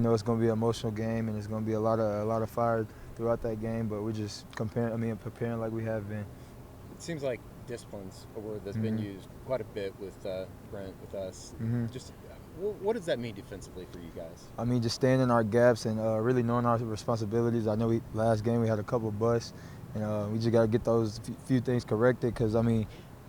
You know, it's going to be an emotional game, and it's going to be a lot of fire throughout that game. But we're just preparing like we have been. It seems like discipline's a word that's been used quite a bit with Brent, with us. Just what does that mean defensively for you guys? I mean, just staying in our gaps and really knowing our responsibilities. I know last game we had a couple of busts, and we just got to get those few things corrected because, I mean,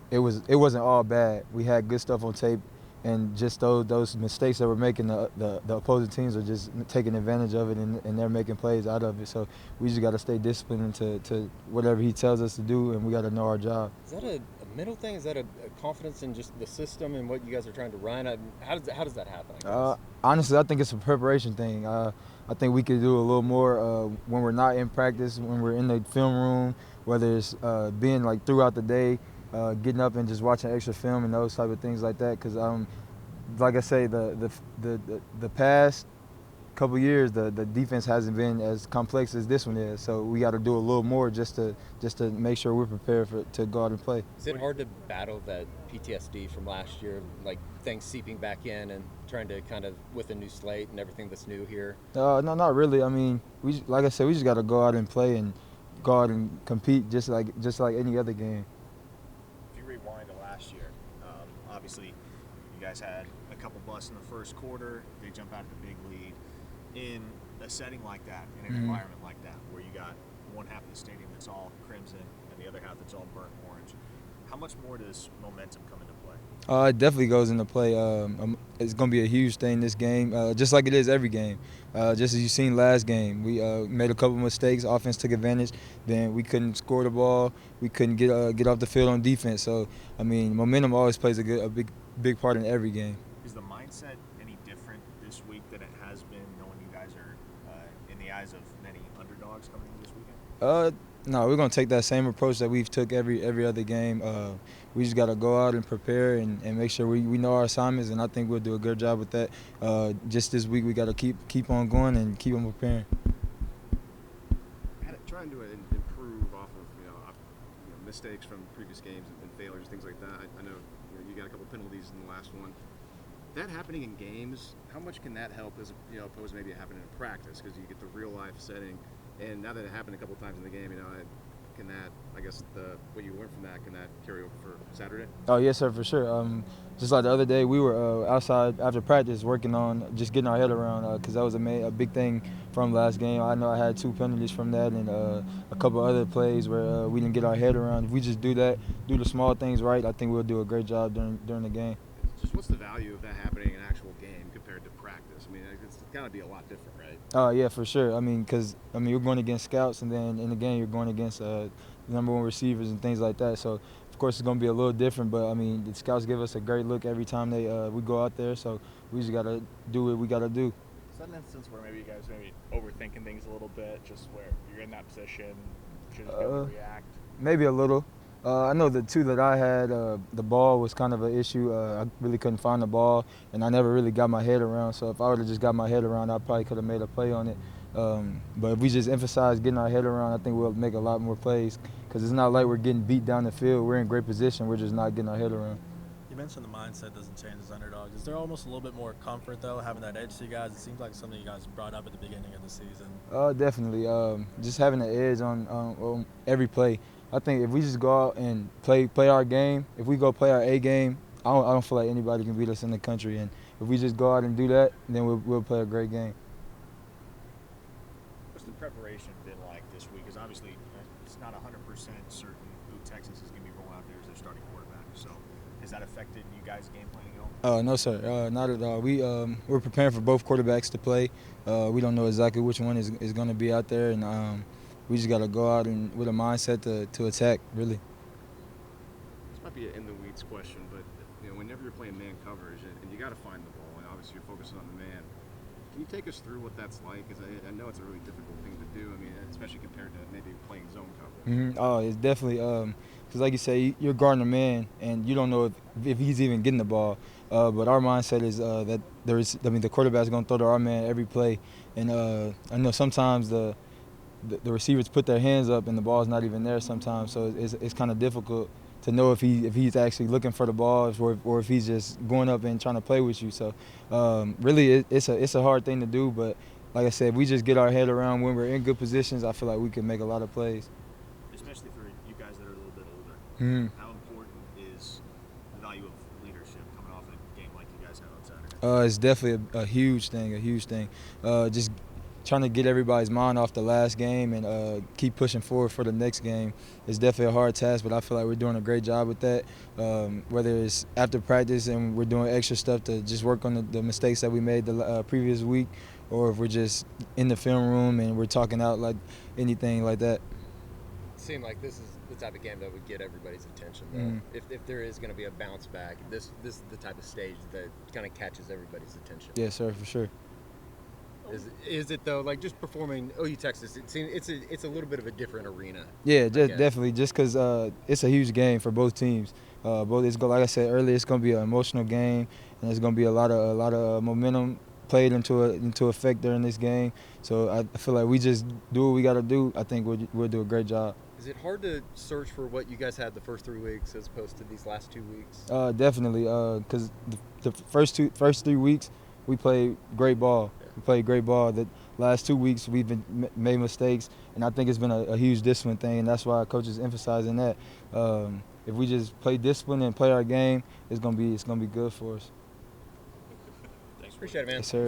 it wasn't all bad. We had good stuff on tape, and just those mistakes that we're making, the opposing teams are just taking advantage of it, and they're making plays out of it. So we just got to stay disciplined to whatever he tells us to do, and we got to know our job. Is that a mental thing? Is that a confidence in just the system and what you guys are trying to run? How does that happen? Honestly, I think it's a preparation thing. I think we could do a little more when we're not in practice, when we're in the film room, whether it's being like throughout the day, getting up and just watching extra film and those type of things like that. Because like I say, the past couple years, the defense hasn't been as complex as this one is. So we got to do a little more just to make sure we're prepared to go out and play. Is it hard to battle that PTSD from last year, like things seeping back in and trying to kind of with a new slate and everything that's new here? No, not really. I mean, like I said, we just got to go out and play and go out and compete just like any other game. If you rewind to last year, obviously you guys had a couple busts in the first quarter. They jump out of the big lead. In a setting like that, in an environment like that, where you got one half of the stadium that's all crimson and the other half that's all burnt orange, how much more does momentum come into play? It definitely goes into play. It's going to be a huge thing this game, just like it is every game. Just as you've seen last game, we made a couple mistakes. Offense took advantage. Then we couldn't score the ball. We couldn't get off the field on defense. So, I mean, momentum always plays a big part in every game. Is the mindset any different this week than it has been, knowing you guys are in the eyes of many underdogs coming into this weekend? No, we're going to take that same approach that we've took every other game. We just got to go out and prepare and make sure we know our assignments, and I think we'll do a good job with that. Just this week we got to keep on going and keep on preparing. Trying to improve off of mistakes from previous games and failures, things like that. I know you got a couple penalties in the last one. That happening in games, how much can that help as opposed to maybe it happening in practice, because you get the real life setting, and now that it happened a couple times in the game, can that, I guess, what you learned from that, can that carry over for Saturday? Oh yes, sir, for sure. Just like the other day, we were outside after practice working on just getting our head around, because that was a big thing from last game. I know I had 2 penalties from that, and a couple other plays where we didn't get our head around. If we just do the small things right, I think we'll do a great job during the game. Just what's the value of that happening in an actual game compared to practice? I mean, it's got to be a lot different, right? Oh yeah, for sure. I mean, because you're going against scouts, and then in the game you're going against number 1 receivers and things like that. So of course it's going to be a little different, but I mean the scouts give us a great look every time we go out there. So we just got to do what we got to do. Is that an instance where maybe you guys overthinking things a little bit, just where you're in that position, should just be able to react? Maybe a little. I know the 2 that I had, the ball was kind of an issue. I really couldn't find the ball, and I never really got my head around. So if I would have just got my head around, I probably could have made a play on it. But if we just emphasize getting our head around, I think we'll make a lot more plays, because it's not like we're getting beat down the field. We're in great position. We're just not getting our head around. You mentioned the mindset doesn't change as underdogs. Is there almost a little bit more comfort, though, having that edge to you guys? It seems like something you guys brought up at the beginning of the season. Definitely. Just having the edge on every play. I think if we just go out and play our game, if we go play our A game, I don't feel like anybody can beat us in the country. And if we just go out and do that, then we'll play a great game. What's the preparation been like this week? Because obviously it's not 100% certain who Texas is going to be rolling out there as their starting quarterback. So has that affected you guys' game planning at all? No, sir. Not at all. We're preparing for both quarterbacks to play. We don't know exactly which one is going to be out there, and we just got to go out and with a mindset to attack, really. This might be an in-the-weeds question, but whenever you're playing man coverage and you got to find the ball, and obviously you're focusing on the man, can you take us through what that's like? Because I know it's a really difficult thing to do. I mean, especially compared to maybe playing zone coverage. Oh, it's definitely because, like you say, you're guarding a man, and you don't know if he's even getting the ball. But our mindset is that the quarterback's going to throw to our man every play, and I know sometimes the receivers put their hands up and the ball's not even there sometimes, so it's kind of difficult to know if he's actually looking for the ball or if he's just going up and trying to play with you. So really, it's a hard thing to do, but like I said, if we just get our head around when we're in good positions, I feel like we can make a lot of plays. Especially for you guys that are a little bit older. Mm-hmm. How important is the value of leadership coming off a game like you guys had on Saturday? It's definitely a huge thing. Just trying to get everybody's mind off the last game and keep pushing forward for the next game is definitely a hard task, but I feel like we're doing a great job with that. Whether it's after practice and we're doing extra stuff to just work on the mistakes that we made the previous week, or if we're just in the film room and we're talking out like anything like that. It seemed like this is the type of game that would get everybody's attention, though. Mm-hmm. If there is going to be a bounce back, this is the type of stage that kind of catches everybody's attention. Yes, sir, for sure. Is it though, like just performing OU Texas? It seems it's a little bit of a different arena. Yeah, definitely. Just because it's a huge game for both teams. Like I said earlier, it's going to be an emotional game, and there's going to be a lot of momentum played into effect during this game. So I feel like we just do what we got to do. I think we'll do a great job. Is it hard to search for what you guys had the first 3 weeks as opposed to these last 2 weeks? Definitely, because the first 3 weeks we played great ball. We played great ball. The last 2 weeks we've been made mistakes, and I think it's been a huge discipline thing, and that's why coach is emphasizing that. If we just play discipline and play our game, it's gonna be good for us. Thanks, appreciate it, man. Yes, sir.